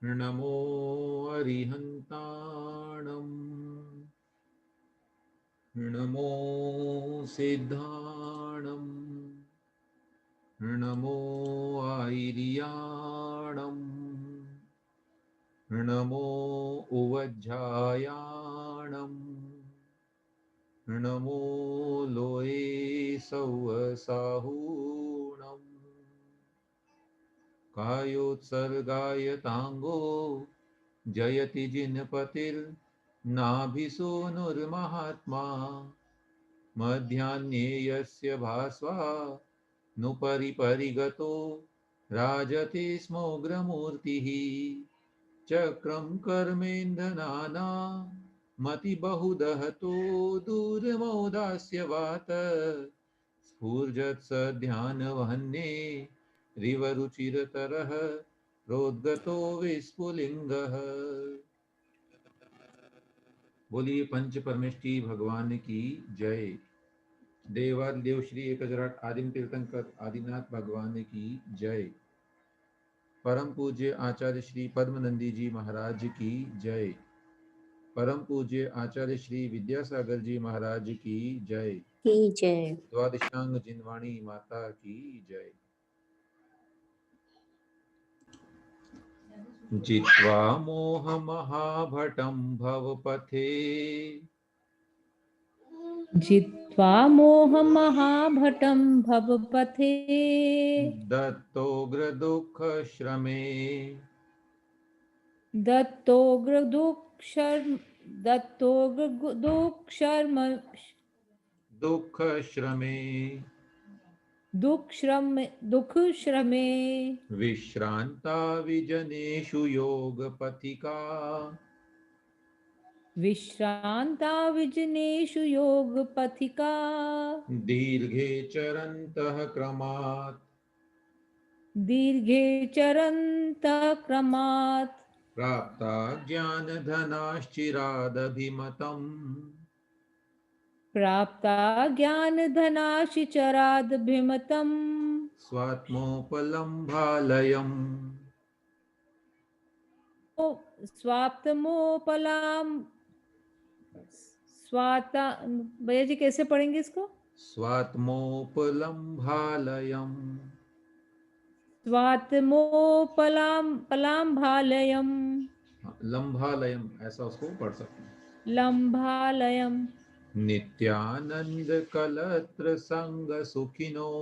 नमो अरिहन्ताणं नमो सिद्धाणं नमो आयर्याणं नमो उवज्झायाणं नमो लोये सौवसाहूणम् कायोत्सर्गायताङ्गो जयति जिनपतिर्नाभिसूनुर्महात्मा मध्याह्ने यस्य भास्वा नुपरिपरिगतो राजते स्मोग्रमूर्तिः चक्रं कर्मेन्दनाना मतिबहुदहतो दूरमौदास्यवात स्फूर्जत्सध्यानवह्ने रिवरुचिरतरः प्रोद्गतो विस्फुलिङ्गः। बोलिए पंच परमेष्टि भगवान की जय। देवादिदेव श्री एक आदिम तीर्थंकर आदिनाथ भगवान की जय। परम पूज्य आचार्य श्री पद्मनंदी जी महाराज की जय। परम पूज्य आचार्य श्री विद्यासागर जी महाराज की जय। की जय। द्वादशांग जिनवाणी माता की जय। जित्वा मोहमहाभटं भवपथे जित्वा मोहमहाभटं भवपथे दत्तोग्रदुःखश्रमे दत्तोग्रदुःखशर्म दुःखश्रमे दुःखश्रमे विश्रान्ता विजनेषु योगपथिका विश्रान्ता विजनेषु योगपथिका दीर्घे चरन्तः क्रमात् दीर्घे चरन्तः क्रमात् प्राप्ता ज्ञानधनाश्चिरादभिमतम् प्राप्ता ज्ञानधनाशिचरादभिमतम् स्वात्मोपलम्भालयम् स्वाप्तमोपलाम स्वाता भैया जी कैसे पढ़ेंगे इसको? स्वात्मोपलम्भालयम् स्वात्मोपलाम्भालयम् लम्भालयम ऐसा उसको पढ़ सकते हैं। लम्भालयम् नित्यानंद कलत्र संग सुखिनो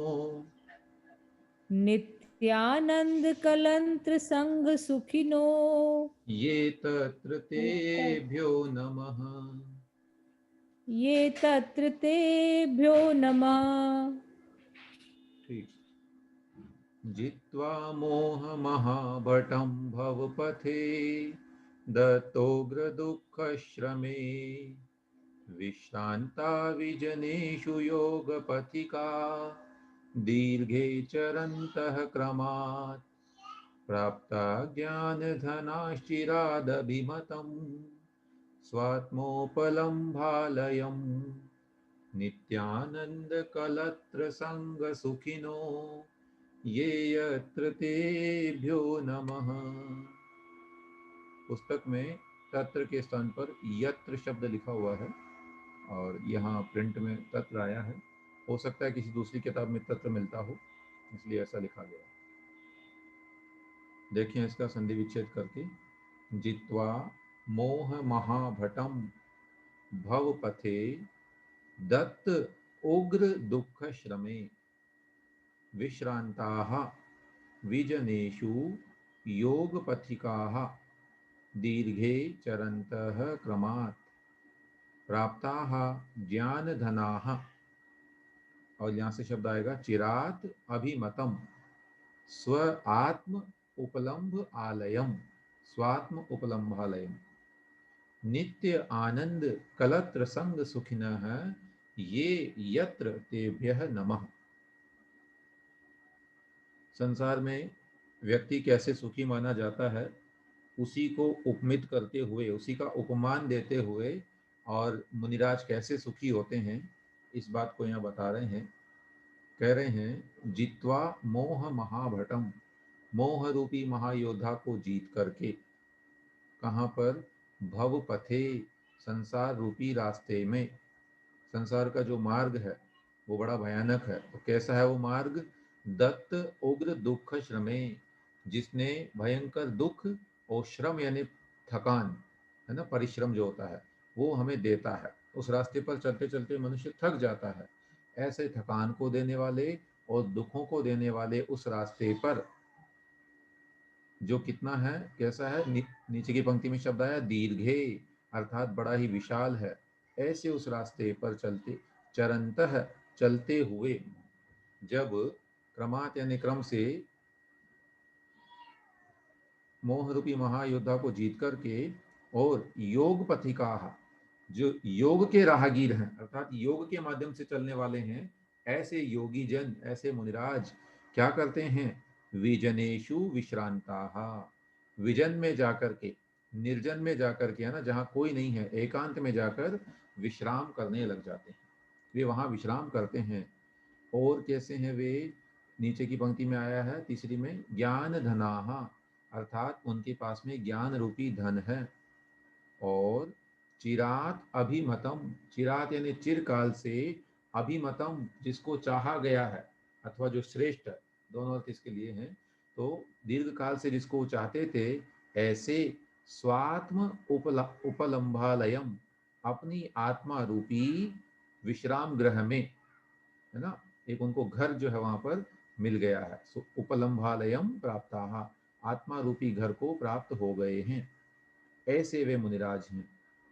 नित्यानंद कलंत्र संग सुखिनो ये तत्र तेभ्यो नमः। ये तत्र तेभ्यो नमः। ठीक। जित्वा मोहमहाभटं भवपथे दत्तोग्रदुःखश्रमे विश्रान्ता विजनेषु योगपथिका दीर्घे चरन्तः क्रमात् प्राप्ता ज्ञानधनाश्चिरादभिमतम् स्वात्मोपलम्भालयम् नित्यानन्दकलत्रसङ्गसुखिनो ये यत्र तेभ्यो नमः। पुस्तक में तत्र के स्थान पर यत्र शब्द लिखा हुआ है और यहाँ प्रिंट में तत्र आया है। हो सकता है किसी दूसरी किताब में तत्र मिलता हो, इसलिए ऐसा लिखा गया। देखिए इसका संधि विच्छेद करके, जित्वा मोह महाभटम भवपथे दत्त उग्र दुःख श्रमे विश्रांताः विजनेषु योगपथिकाः दीर्घे चरन्तः क्रमात् प्राप्ताः ज्ञानधनाः, और यहाँ से शब्द आएगा चिरात अभिमतम स्व आत्म उपलम्भ आलयम स्वात्म उपलम्भालयम नित्य आनंद कलत्र संग सुखिनः ये यत्र तेभ्यः नमः। संसार में व्यक्ति कैसे सुखी माना जाता है, उसी को उपमित करते हुए, उसी का उपमान देते हुए, और मुनिराज कैसे सुखी होते हैं इस बात को यहाँ बता रहे हैं। कह रहे हैं जित्वा मोह महाभटम, मोह रूपी महायोद्धा को जीत करके, कहाँ पर? भव पथे, संसार रूपी रास्ते में। संसार का जो मार्ग है वो बड़ा भयानक है। तो कैसा है वो मार्ग? दत्त उग्र दुख श्रमे, जिसने भयंकर दुख और श्रम यानी थकान है ना, परिश्रम जो होता है वो हमें देता है। उस रास्ते पर चलते चलते मनुष्य थक जाता है। ऐसे थकान को देने वाले और दुखों को देने वाले उस रास्ते पर जो कितना है, कैसा है, नीचे की पंक्ति में शब्द आया दीर्घे, अर्थात बड़ा ही विशाल है। ऐसे उस रास्ते पर चलते, चरंतः चलते हुए, जब क्रमात यानी क्रम से मोह रूपी महायोद्धा को जीत करके, और योग पथिका, जो योग के राहगीर हैं अर्थात योग के माध्यम से चलने वाले हैं, ऐसे योगी जन, ऐसे मुनिराज क्या करते हैं? विजनेशु विश्रांता, विजन में जाकर के, निर्जन में जाकर के, है ना, जहाँ कोई नहीं है, एकांत में जाकर विश्राम करने लग जाते हैं। वे वहाँ विश्राम करते हैं। और कैसे हैं वे? नीचे की पंक्ति में आया है तीसरी में, ज्ञान धनाहा, अर्थात उनके पास में ज्ञान रूपी धन है। और चिरात अभिमतम, चिरात यानी चिरकाल से, अभिमतम जिसको चाहा गया है अथवा जो श्रेष्ठ है, दोनों अर्थ इसके लिए हैं। तो दीर्घ काल से जिसको चाहते थे, ऐसे स्वात्म उपलम्भालयम, अपनी आत्मा रूपी विश्राम ग्रह में, है ना, एक उनको घर जो है वहां पर मिल गया है। सो उपलम्भालयम प्राप्ताहा, आत्मा रूपी घर को प्राप्त हो गए हैं। ऐसे वे मुनिराज हैं।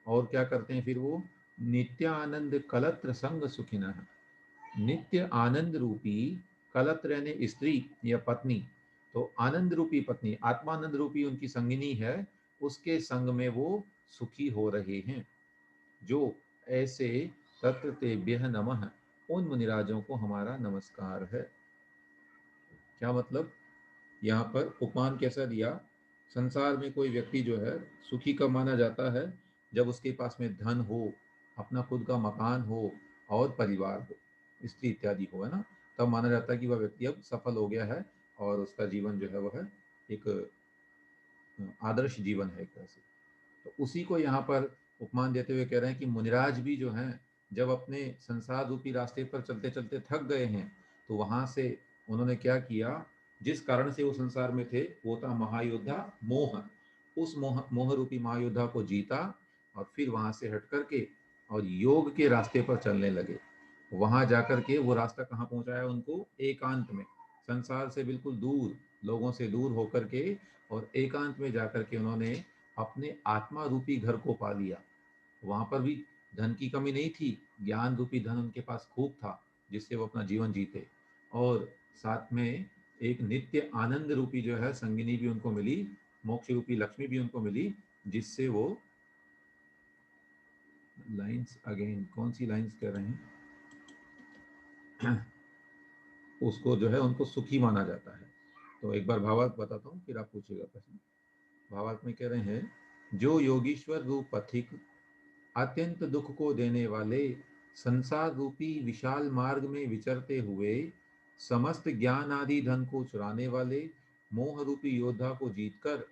और क्या करते हैं फिर वो? नित्य आनंद कलत्र संग सुखिनः, नित्य आनंद रूपी, कलत्र यानी स्त्री या पत्नी, तो आनंद रूपी पत्नी, आत्मानंद रूपी उनकी संगिनी है, उसके संग में वो सुखी हो रहे हैं। जो ऐसे तत्र तेभ्यः नमः, उन मुनिराजों को हमारा नमस्कार है। क्या मतलब? यहाँ पर उपमान कैसा दिया? संसार में कोई व्यक्ति जो है सुखी कब माना जाता है? जब उसके पास में धन हो, अपना खुद का मकान हो और परिवार हो, स्त्री इत्यादि हो, है ना, तब माना जाता है कि वह व्यक्ति अब सफल हो गया है और उसका जीवन जो है वह एक आदर्श जीवन है एक तरह से। तो उसी को यहाँ पर उपमान देते हुए कह रहे हैं कि मुनिराज भी जो हैं, जब अपने संसार रूपी रास्ते पर चलते चलते थक गए हैं, तो वहां से उन्होंने क्या किया? जिस कारण से वो संसार में थे, वो था महायोद्धा मोह। उस मोह रूपी महायोद्धा को जीता और फिर वहां से हट करके और योग के रास्ते पर चलने लगे। वहां जाकर के वो रास्ता कहाँ पहुंचाया उनको? एकांत में, संसार से बिल्कुल दूर, लोगों से दूर होकर के, और एकांत में जाकर के उन्होंने अपने आत्मा रूपी घर को पा लिया। वहां पर भी धन की कमी नहीं थी, ज्ञान रूपी धन उनके पास खूब था, जिससे वो अपना जीवन जीते। और साथ में एक नित्य आनंद रूपी जो है संगिनी भी उनको मिली, मोक्ष रूपी लक्ष्मी भी उनको मिली, जिससे वो, लाइंस अगेन कौन सी लाइंस कह रहे हैं, उसको जो है उनको सुखी माना जाता है। तो एक बार भावार्थ बताता हूँ, फिर आप पूछिएगा प्रश्न। भावार्थ में कह रहे हैं, जो योगीश्वर रूप पथिक, अत्यंत दुख को देने वाले संसार रूपी विशाल मार्ग में विचरते हुए समस्त ज्ञान आदि धन को चुराने वाले मोह रूपी योद्धा को जीतकर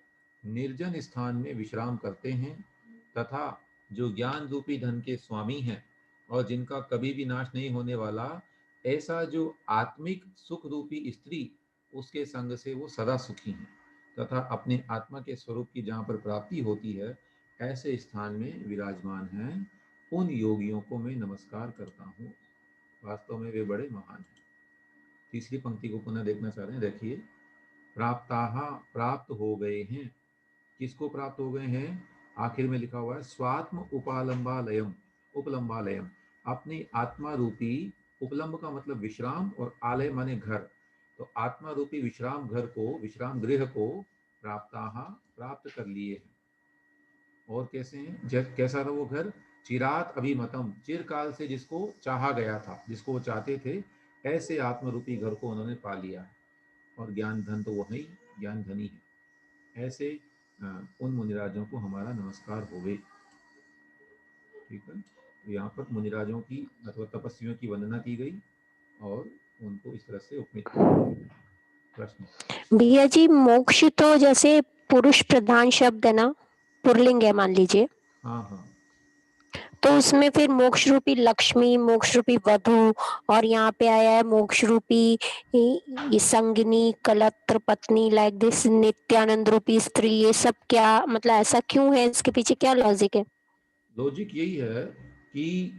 निर्जन स्थान में विश्राम करते हैं, तथा जो ज्ञान रूपी धन के स्वामी हैं और जिनका कभी भी नाश नहीं होने वाला, ऐसा जो आत्मिक सुख रूपी स्त्री, उसके संग से वो सदा सुखी हैं, तथा अपने आत्मा के स्वरूप की जहाँ पर प्राप्ति होती है, ऐसे स्थान में विराजमान हैं। उन योगियों को मैं नमस्कार करता हूँ, वास्तव में वे बड़े महान हैं। तीसरी पंक्ति को पुनः देखना चाह रहे हैं, देखिए, प्राप्ताहा, प्राप्त हो गए हैं। किसको प्राप्त हो गए हैं? आखिर में लिखा हुआ है स्वात्म उपालंबालयम, उपलम्बालयम, अपनी आत्मा रूपी, उपलम्ब का मतलब विश्राम और आलय माने घर, तो आत्मा रूपी विश्राम घर को, विश्राम गृह को प्राप्ताहा, प्राप्त कर लिए हैं। और कैसे हैं? कैसा था वो घर? चिरात अभिमतम, चिरकाल से जिसको चाहा गया था, जिसको वो चाहते थे, ऐसे आत्मरूपी घर को उन्होंने पा लिया है। और ज्ञान धन तो वो है ही, ज्ञान धनी है। ऐसे उन मुनिराजों को हमारा नमस्कार होवे। ठीक है, तो यहाँ पर मुनिराजों की अथवा तपस्वियों की वंदना की गई और उनको इस तरह से उपमित किया गया। प्रश्न? भैया जी, मोक्ष तो जैसे पुरुष प्रधान शब्द है ना, पुरलिंग है मान लीजिए, हाँ हाँ, तो उसमें फिर मोक्ष रूपी लक्ष्मी, मोक्ष रूपी वधु, और यहाँ पे आया है मोक्ष रूपी संगिनी, कलत्र, पत्नी, लाइक दिस, नित्यानंद रूपी स्त्री, ये सब क्या मतलब ऐसा क्यों है, इसके पीछे क्या लॉजिक है? लॉजिक यही है कि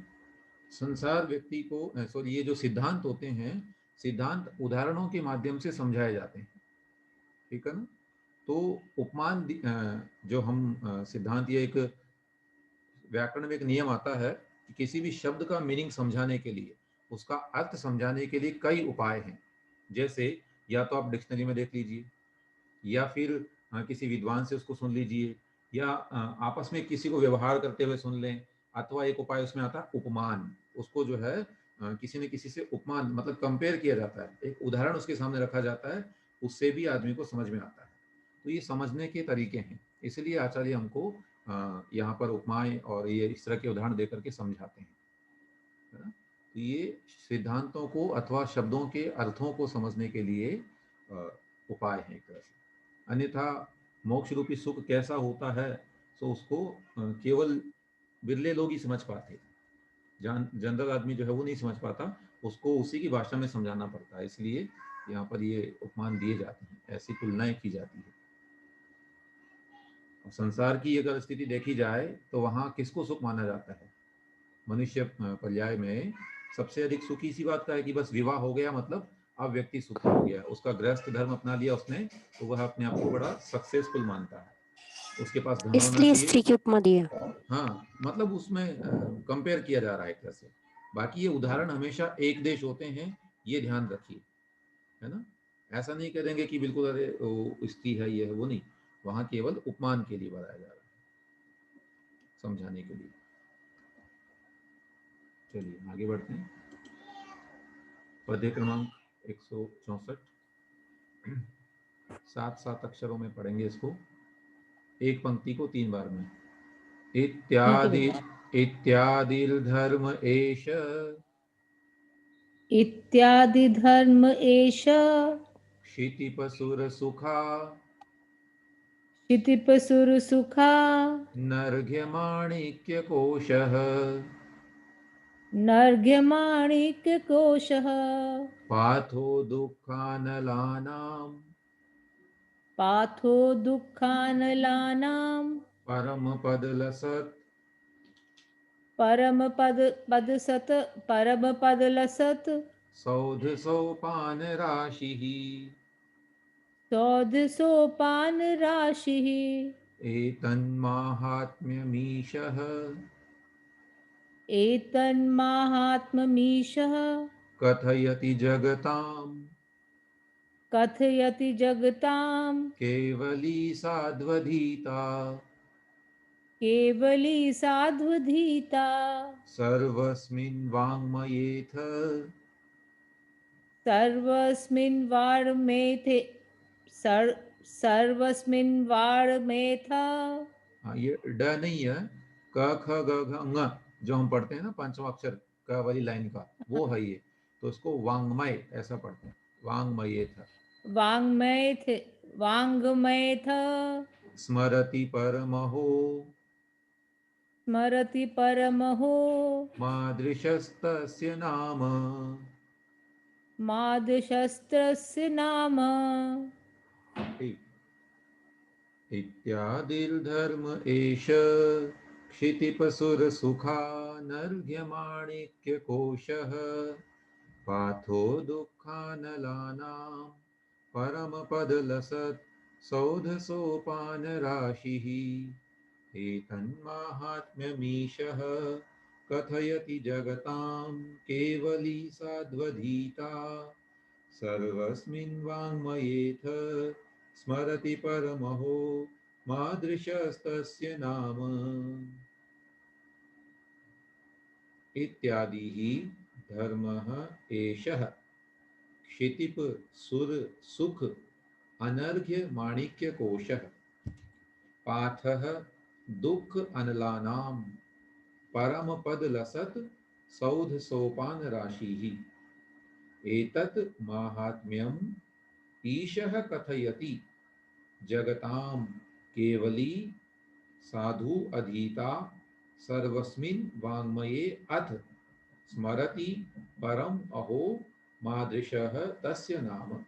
संसार व्यक्ति को, सॉरी, ये जो सिद्धांत होते हैं, सिद्धांत उदाहरणों के माध्यम से समझाए जाते हैं, ठीक है ना। तो उपमान जो हम सिद्धांत, ये एक व्याकरण में एक नियम आता है कि किसी भी शब्द का मीनिंग समझाने के लिए, उसका अर्थ समझाने के लिए कई उपाय हैं। जैसे या तो आप डिक्शनरी में देख लीजिए, या फिर किसी विद्वान से उसको सुन लीजिए, या आपस में किसी को व्यवहार करते हुए सुन लें, अथवा एक उपाय उसमें आता है उपमान। उसको जो है किसी न किसी से उपमान मतलब कंपेयर किया जाता है, एक उदाहरण उसके सामने रखा जाता है, उससे भी आदमी को समझ में आता है। तो ये समझने के तरीके हैं, इसलिए आचार्य हमको यहाँ पर उपमाएं और ये इस तरह के उदाहरण देकर के समझाते हैं, है ना। तो ये सिद्धांतों को अथवा शब्दों के अर्थों को समझने के लिए उपाय हैं एक तरह से। अन्यथा मोक्ष रूपी सुख कैसा होता है, तो उसको केवल बिरले लोग ही समझ पाते, जनरल आदमी जो है वो नहीं समझ पाता, उसको उसी की भाषा में समझाना पड़ता है। इसलिए यहाँ पर ये उपमान दिए जाते हैं, ऐसी तुलनाएं की जाती है। और संसार की अगर स्थिति देखी जाए तो वहाँ किसको सुख माना जाता है? मनुष्य पर्याय में सबसे अधिक सुखी इसी बात का है कि बस विवाह हो गया, मतलब अब व्यक्ति सुखी हो गया, उसका गृहस्थ धर्म अपना लिया उसने, तो वह अपने आप को बड़ा सक्सेसफुल मानता है। उसके पास धन होना इसलिए चाहिए। स्त्री की उपमा दी है। हाँ, मतलब उसमें कंपेयर किया जा रहा है एक तरह से। बाकी ये उदाहरण हमेशा एक देश होते हैं, ये ध्यान रखिए, है ना। ऐसा नहीं करेंगे कि बिल्कुल अरे वो स्त्री है ये है, वो नहीं, वहां केवल उपमान के लिए बनाया जा रहा है, समझाने के लिए। चलिए आगे बढ़ते हैं। पद्य क्रमांक 164, 7 अक्षरों में पढ़ेंगे इसको, एक पंक्ति को 3 बार में। ठीक है इत्यादि बेटा। इत्यादिर्धर्म एष इत्यादि धर्म एष क्षितिपसुर सुखा क्षितिपसुर सुखा नर्घ्यमाणिक्य कोशः नर्घ्यमाणिक्यकोशः पाथो दुःखानलानां पाथो दुःखानलानां परमपदलसत् परमपदसत् परमपदलसत् सौधसोपानराशिः सौधसोपानराशिः एतन्माहात्म्यमीशः एतन्माहात्म्यमीशः कथयति जगताम् कथयति जगतां केवली साध्वधीता केवली साध्वधीता सर्वस्मिन् वाङ्मयेथ सर्वस्मिन् वाङ्मयेथे सर्वस्मिन् वाङ्मयेथ। हाँ, ये ड नहीं है, क ख ग घ ङ जो हम पढ़ते हैं ना, पांचवा अक्षर क वाली लाइन का, वो है ये। तो इसको वाङ्मय ऐसा पढ़ते हैं, वाङ्मयेथ। वाङ्मयेथ वाङ्मयेथ स्मरति परमहो स्मरति परमहो मादृशस्तस्य नाम। मादशस्त्रस्य नाम। ठीक। इत्यादिर्धर्म एष क्षितिपसुरसुखा नर्घ्यमाणिक्यकोशः पाथो दुःखानलानां परमपदलसत् सौधसोपानराशिः एतन्माहात्म्यमीशः कथयति जगतां केवली साध्वधीता सर्वस्मिन् वाङ्मयेथ स्मरति परमहो मादृशस्तस्य नाम। इत्यादिः धर्मः एषः क्षितिप सुर सुख अनर्घ्य माणिक्य कोशः पाथः दुःख अनलानां परम पद लसत् सौध सोपान राशिः एतत् माहात्म्यम् ईशः कथयति जगतां केवली साधु अधीता सर्वस्मिन् वाङ्मये अथ स्मरति परम अहो मादृशः तस्य नाम।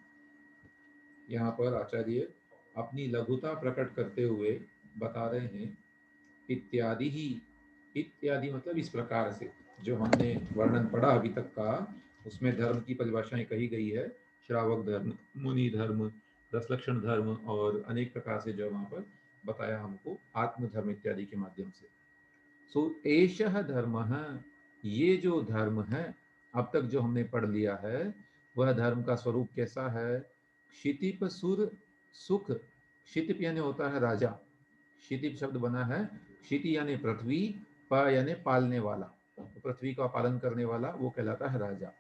यहाँ पर आचार्य अपनी लघुता प्रकट करते हुए बता रहे हैं, इत्यादि ही, इत्यादि मतलब इस प्रकार से, जो हमने वर्णन पढ़ा अभी तक का, उसमें धर्म की परिभाषाएं कही गई है, श्रावक धर्म, मुनि धर्म, दसलक्षण धर्म, और अनेक प्रकार से जो वहां पर बताया हमको आत्मधर्म इत्यादि के माध्यम से। सो एषः धर्म, ये जो धर्म है अब तक जो हमने पढ़ लिया है, वह धर्म का स्वरूप कैसा है? क्षितिप सुर सुख, क्षितिप यानी होता है राजा, क्षितिप शब्द बना है, क्षिति यानी पृथ्वी, प यानी पालने वाला, तो पृथ्वी का पालन करने वाला वो कहलाता है राजा।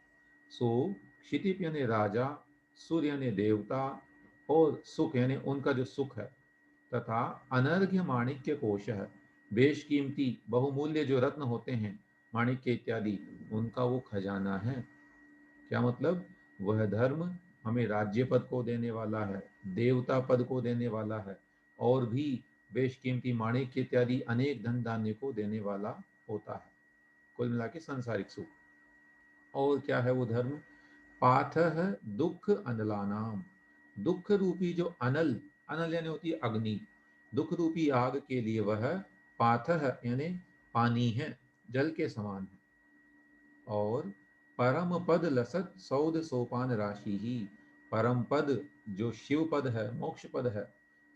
सो क्षितिप यानी राजा, सुर यानी देवता, और सुख यानी उनका जो सुख है, तथा अनर्घ्य माणिक्य कोश है, बेशकीमती बहुमूल्य जो रत्न होते हैं, माणिक्य इत्यादि, उनका वो खजाना है। क्या मतलब? वह धर्म हमें राज्य पद को देने वाला है, देवता पद को देने वाला है, और भी बेशकीमती माणिक्य इत्यादि अनेक धन धान्य को देने वाला होता है, कुल मिला के सांसारिक सुख। और क्या है वो धर्म? पाथः दुख अनलानाम, दुख रूपी जो अनल, अनल यानी होती है अग्नि, दुख रूपी आग के लिए वह पाथः यानी पानी है, जल के समान है। और परम पद लसत सौद सोपान राशि ही, परम पद जो शिव पद है, मोक्ष पद है,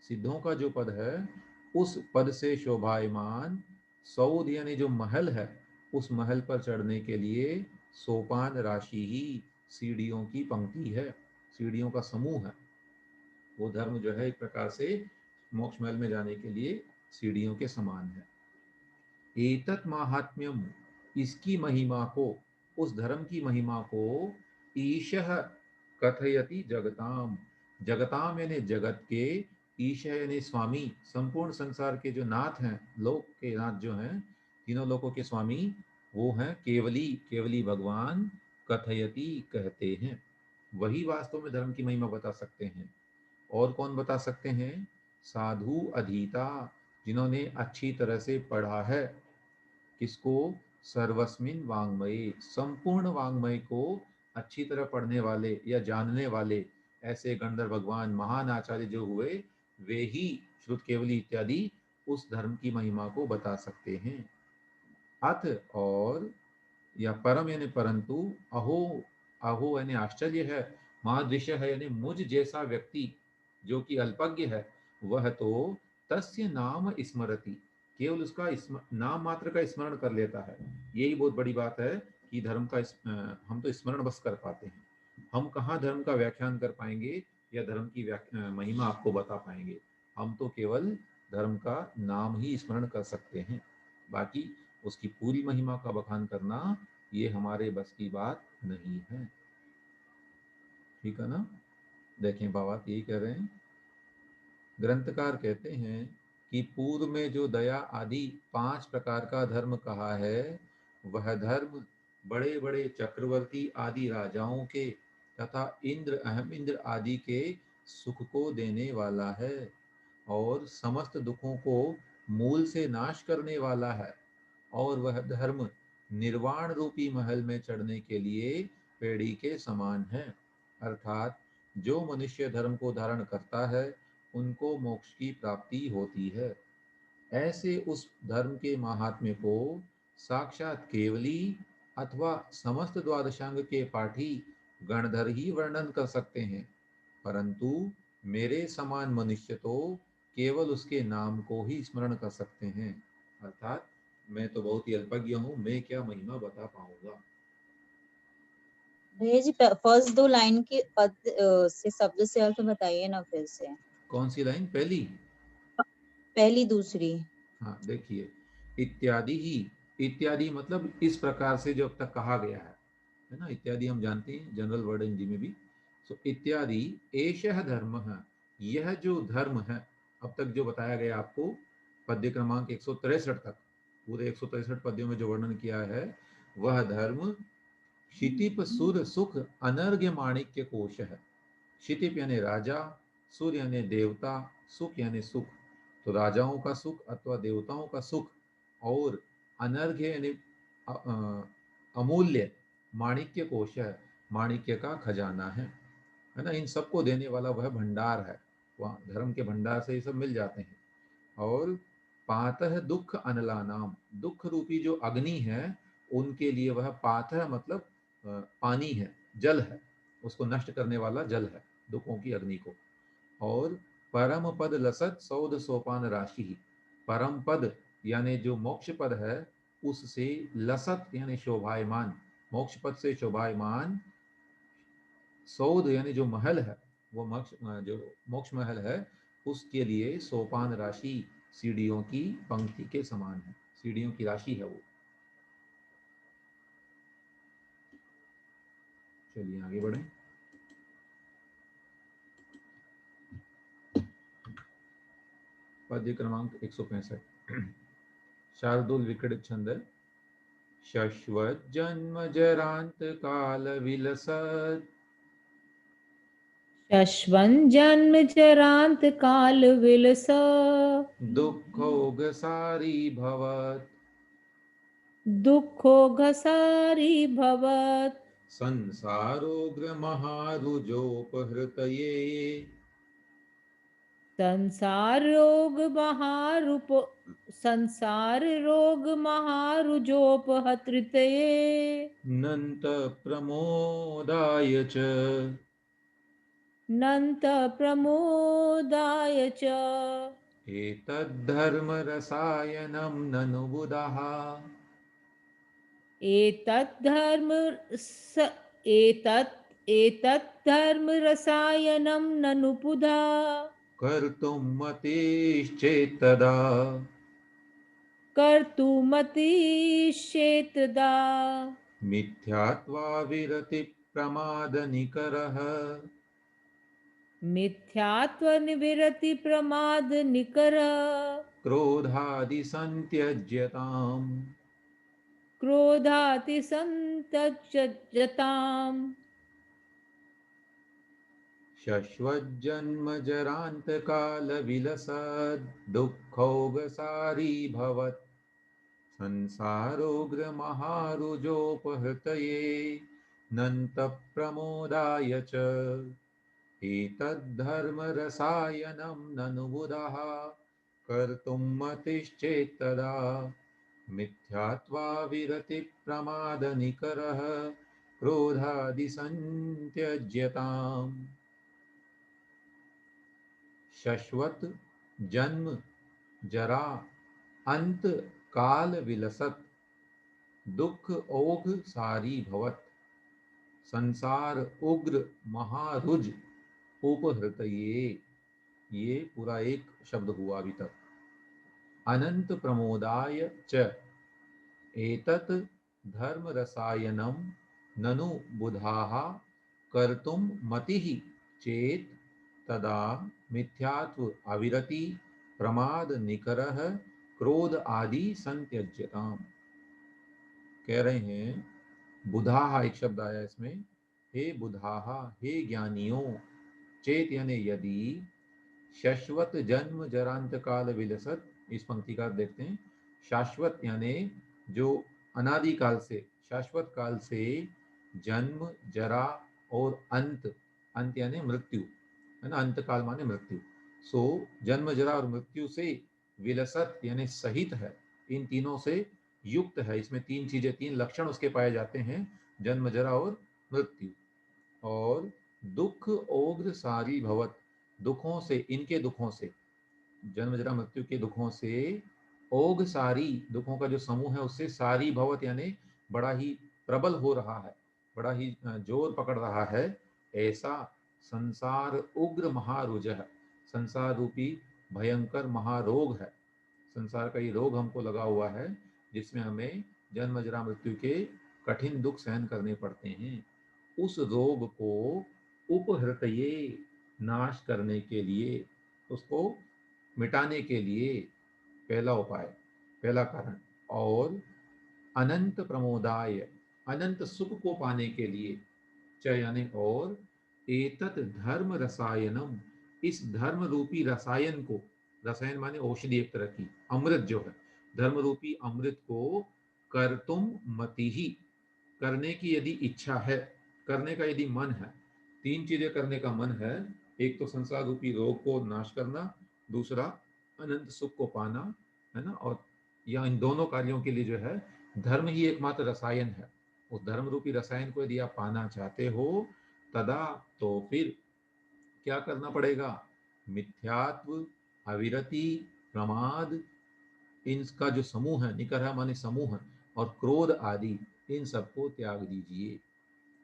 सिद्धों का जो पद है, उस पद से शोभायमान सौद यानी जो महल है, उस महल पर चढ़ने के लिए सोपान राशि ही, सीढ़ियों की पंक्ति है, सीढ़ियों का समूह है। वो धर्म जो है एक प्रकार से मोक्ष महल में जाने के लिए सीढ़ियों के समान है। एतत् माहात्म्यम, इसकी महिमा को, उस धर्म की महिमा को ईशः कथयति जगताम, जगताम यानी जगत के, ईशः यानी स्वामी, संपूर्ण संसार के जो नाथ हैं, लोक के नाथ जो हैं, तीनों लोकों के स्वामी, वो हैं केवली, केवली भगवान, कथयति कहते हैं। वही वास्तव में धर्म की महिमा बता सकते हैं। और कौन बता सकते हैं? साधु अधीता, जिन्होंने अच्छी तरह से पढ़ा है। किसको? सर्वस्मिन वाङ्मये, संपूर्ण वाङ्मय को अच्छी तरह पढ़ने वाले या जानने वाले ऐसे गंधर्व भगवान, महान आचार्य जो हुए, वे ही श्रुत केवली इत्यादि उस धर्म की महिमा को बता सकते हैं। अथ, और, या परम यानी परंतु, अहो, अहो यानी आश्चर्य है, मादृश है यानी मुझ जैसा व्यक्ति जो कि अल्पज्ञ है, वह तो तस्य नाम स्मरति, केवल उसका नाम मात्र का स्मरण कर लेता है। यही बहुत बड़ी बात है कि धर्म का हम तो स्मरण बस कर पाते हैं, हम कहाँ धर्म का व्याख्यान कर पाएंगे या धर्म की महिमा आपको बता पाएंगे। हम तो केवल धर्म का नाम ही स्मरण कर सकते हैं, बाकी उसकी पूरी महिमा का बखान करना ये हमारे बस की बात नहीं है। ठीक है ना? देखें बाबा यही कह रहे हैं, ग्रंथकार कहते हैं कि पूर्व में जो दया आदि 5 प्रकार का धर्म कहा है, वह धर्म बड़े बड़े चक्रवर्ती आदि राजाओं के तथा इंद्र, अहम इंद्र आदि के सुख को देने वाला है, और समस्त दुखों को मूल से नाश करने वाला है। और वह धर्म निर्वाण रूपी महल में चढ़ने के लिए पेड़ी के समान है, अर्थात जो मनुष्य धर्म को धारण करता है उनको मोक्ष की प्राप्ति होती है। ऐसे उस धर्म के महात्म्य को साक्षात केवली अथवा समस्त द्वादशांग के पाठी गणधर ही वर्णन कर सकते हैं, परंतु मेरे समान मनुष्य तो केवल उसके नाम को ही स्मरण कर सकते हैं, अर्थात मैं तो बहुत ही अल्पज्ञ हूँ, मैं क्या महिमा बता पाऊंगा। भैया जी फर्स्ट 2 लाइन की पद से शब्द से अर्थ बताइए ना फिर से। कौन सी लाइन? पहली? पहली दूसरी। हाँ देखिए, इत्यादि ही, इत्यादि मतलब इस प्रकार से जो अब तक कहा गया है ना, इत्यादि हम जानते हैं जनरल वर्ड हिंदी में भी। सो इत्यादि एषः धर्मः, यह जो धर्म है अब तक जो बताया गया आपको, पद्य क्रमांक 163 तक, पूरे 163 पद्यों में जो वर्णन किया है, वह धर्म क्षितिप सुर सुख अनर्घ्य माणिक्य कोश है। क्षितिप यानी राजा, सुर यानी देवता, सुख यानी सुख, तो राजाओं का सुख अथवा देवताओं का सुख और अनर्घ्य यानी अमूल्य माणिक्य कोश है, माणिक्य का खजाना है ना। इन सबको देने वाला वह भंडार है, वहाँ धर्म के भंडार से ये सब मिल जाते हैं। और पातः दुख अनला नाम, दुख रूपी जो अग्नि है उनके लिए वह पातः मतलब पानी है, जल है, उसको नष्ट करने वाला जल है दुखों की अग्नि को। और परम पद लसत सौद सोपान राशि, परम पद यानी जो मोक्ष पद है उससे लसत यानी शोभायमान, मोक्ष पद से शोभायमान, सौद यानी जो महल है, वो मोक्ष जो मोक्ष महल है उसके लिए सोपान राशि सीढ़ियों की पंक्ति के समान है, सीढ़ियों की राशि है वो। चलिए आगे बढ़े। पद्य क्रमांक 165 शार्दुल विकट छंद है। शश्वत जन्म जरांत काल विलसत, शश्वन् जन्म जरांत काल विलस, दुःखोग सारी भवत, दुःखो घसारी भवत्, संसारोग्र महारुजोपहृतये, संसार रोग महारूप, संसार रोग महारुजोपहतृतये, नन्त प्रमोदाय च, नन्त प्रमोदाय च, एतद्धर्म रसायनं ननु बुधाः, एतत् धर्म एतत् धर्म रसायनं ननु पुधा, कर्तुं मतिश्चेत्तदा, कर्तुमतिशेतदा, मिथ्यात्वा विरति प्रमादनिकरः, मिथ्यात्वनिविरति प्रमाद निकर, क्रोधादिसन्त्यज्यताम्, क्रोधाति संतजताम्, शश्वज्जन्मजरान्तकालविलसद् दुःखौगसारी भवत्, संसारोग्रमहारुजोपहृतये नन्तप्रमोदाय च, एतद्धर्मरसायनं ननु बुधाः कर्तुं मतिश्चेत्तदा, मिथ्यात्वा विरतिप्रमादनिकरः क्रोधादिसन्त्यज्यताम्। शश्वत जन्म जरा अंत काल विलसत, दुख ओघ सारी भवत, संसार उग्र महारुज उपहृतये। ये पूरा एक शब्द हुआ अभी तक। अनंत प्रमोदाय च, एतत् धर्म रसायनम ननु बुधाः कर्तुम मतिः चेत तदा मिथ्यात्व अविरति प्रमाद निकरह क्रोध आदि संत्यज्यताम। कह रहे हैं बुधाहा एक शब्द आया इसमें, हे बुधाहा, हे ज्ञानियों, चेत यानी यदि, शाश्वत जन्म जरांत काल विलसत, इस पंक्ति का देखते हैं। शाश्वत यानी जो अनादिकाल से, शाश्वत काल से जन्म जरा और अंत, अंत यानी मृत्यु है ना, अंत काल माने मृत्यु। सो जन्म जरा और मृत्यु से विलसत यानी सहित है, इन तीनों से युक्त है। इसमें तीन चीजें, तीन लक्षण उसके पाए जाते हैं, जन्म जरा और मृत्यु। और दुख ओग्र सारी भवत, दुखों से, इनके दुखों से, जन्म जरा मृत्यु के दुखों से, ओघ सारी, दुखों का जो समूह है उससे, सारी भवत यानी बड़ा ही प्रबल हो रहा है, बड़ा ही जोर पकड़ रहा है, ऐसा संसार उग्र महारुज है, संसार रूपी भयंकर महारोग है। संसार का ये रोग हमको लगा हुआ है जिसमें हमें जन्म जरा मृत्यु के कठिन दुख सहन करने पड़ते हैं। उस रोग को उपहृतये, नाश करने के लिए, उसको मिटाने के लिए पहला उपाय, पहला कारण। और अनंत प्रमोदाय, अनंत सुख को पाने के लिए, च यानी और, एतत् धर्म रसायनम, इस धर्म रूपी रसायन को, रसायन माने औषधि एक तरह की, अमृत जो है, धर्म रूपी अमृत को कर्तुम मति ही, करने की यदि इच्छा है, करने का यदि मन है, तीन चीजें करने का मन है, एक तो संसार रूपी रोग को नाश करना, दूसरा अनंत सुख को पाना, है ना, और या इन दोनों कार्यों के लिए जो है धर्म ही एकमात्र रसायन है। उस धर्म रूपी रसायन को यदि आप पाना चाहते हो तदा, तो फिर क्या करना पड़ेगा? मिथ्यात्व, अविरति, प्रमाद, इनका जो समूह है, निकरह माने समूह, और क्रोध आदि, इन सबको त्याग दीजिए।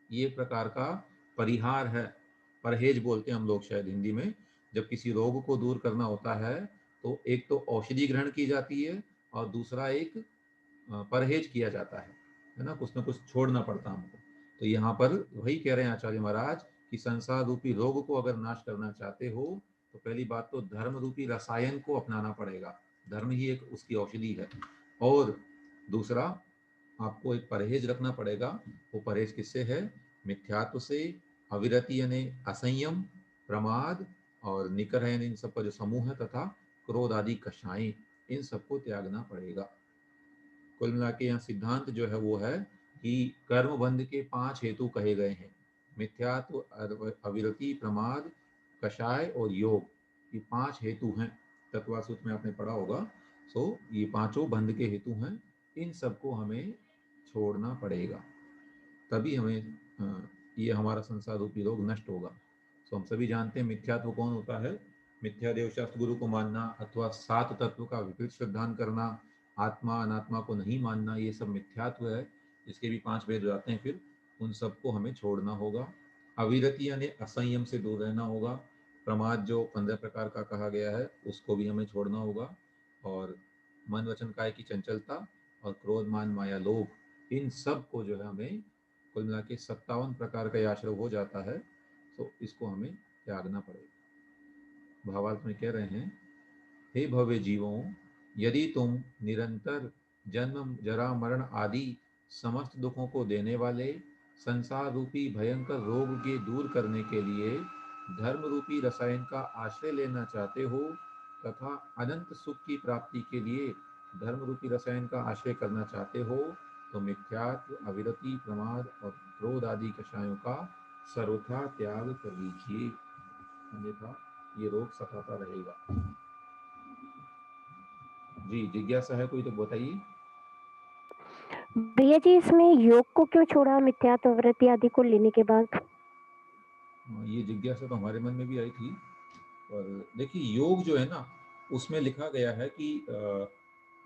ये प्रकार का परिहार है, परहेज बोलते हैं हम लोग शायद हिंदी में। जब किसी रोग को दूर करना होता है तो एक तो औषधि ग्रहण की जाती है और दूसरा एक परहेज किया जाता है ना, कुछ ना कुछ छोड़ना पड़ता हमको। तो यहाँ पर वही कह रहे हैं आचार्य महाराज कि संसार रूपी रोग को अगर नाश करना चाहते हो तो पहली बात तो धर्म रूपी रसायन को अपनाना पड़ेगा, धर्म ही एक उसकी औषधि है। और दूसरा आपको एक परहेज रखना पड़ेगा। वो परहेज किससे है? मिथ्यात्व से, अविरति यानी असंयम, प्रमाद और निकर यानी इन सबका जो समूह है, तथा क्रोध आदि कषाएं, इन सबको त्यागना पड़ेगा। कुल मिला के यहाँ सिद्धांत जो है वो है कि कर्म बंध के 5 हेतु कहे गए हैं, मिथ्यात्व, अविरति, प्रमाद, कषाय और योग, ये 5 हेतु हैं। तत्वासूत्र में आपने पढ़ा होगा। सो ये पांचों बंध के हेतु हैं, इन सबको हमें छोड़ना पड़ेगा, तभी हमें ये हमारा संसार रूपी रोग नष्ट होगा। तो हम सभी जानते हैं मिथ्यात्व कौन होता है? मिथ्या देव शास्त्र गुरु को मानना अथवा 7 तत्व का विपरीत सिद्धांत करना, आत्मा अनात्मा को नहीं मानना, ये सब मिथ्यात्व है। इसके भी 5 भेद आते हैं, फिर उन सबको हमें छोड़ना होगा। अविरति यानी असंयम से दूर रहना होगा। प्रमाद जो 15 प्रकार का कहा गया है उसको भी हमें छोड़ना होगा। और मन वचन काय की चंचलता और क्रोध मान माया लोभ, इन सब को जो है हमें कुल मिला के 57 प्रकार का आश्रय हो जाता है। तो इसको हमें त्यागना पड़ेगा। भावार्थ में कह रहे हैं, हे भव्य जीवों, यदि तुम निरंतर जन्म जरा मरण आदि समस्त दुखों को देने वाले संसार रूपी भयंकर रोग के दूर करने के लिए धर्म रूपी रसायन का आश्रय लेना चाहते हो तथा अनंत सुख की प्राप्ति के लिए धर्म रूपी रसायन का आश्रय करना चाहते हो, तो मिथ्यात्व, अविरति, प्रमाद और क्रोध आदि कषायों का सर्वथा त्याग कर लीजिए, अन्यथा ये रोग सताता रहेगा। जी, जिज्ञासा है कोई तो बताइए। भैया जी, इसमें योग को क्यों छोड़ा मिथ्यात्व, वृत्ति आदि को लेने के बाद? ये जिज्ञासा तो हमारे मन में भी आई थी। और देखिए, योग जो है ना, उसमें लिखा गया है कि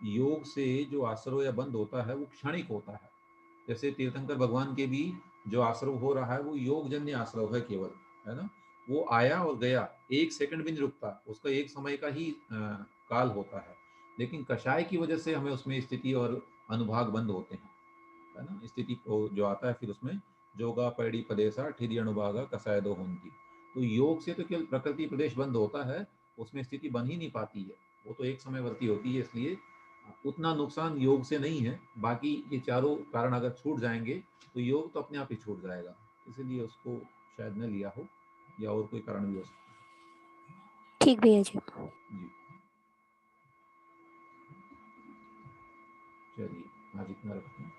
योग से जो आश्रव या बंध होता है वो क्षणिक होता है। जैसे तीर्थंकर भगवान के भी जो आश्रव हो रहा है वो योगजन्य आश्रव है केवल, है ना। वो आया और गया, 1 सेकंड भी नहीं रुकता, उसका एक समय का ही काल होता है। लेकिन कषाय की वजह से हमें उसमें स्थिति और अनुभाग बंद होते हैं, है ना। स्थिति को जो आता है फिर उसमें जोगा पैड़ी प्रदेशा ठिरी अणुभागा कसाय दो होंगी। तो योग से तो केवल प्रकृति प्रदेश बंद होता है, उसमें स्थिति बन ही नहीं पाती है, वो तो एक समयवर्ती होती है। इसलिए उतना नुकसान योग से नहीं है। बाकी ये चारों कारण अगर छूट जाएंगे तो योग तो अपने आप ही छूट जाएगा, इसीलिए उसको शायद न लिया हो, या और कोई कारण भी हो सकता ठीक भैया जी। है। जी, चलिए आज इतना रखते हैं।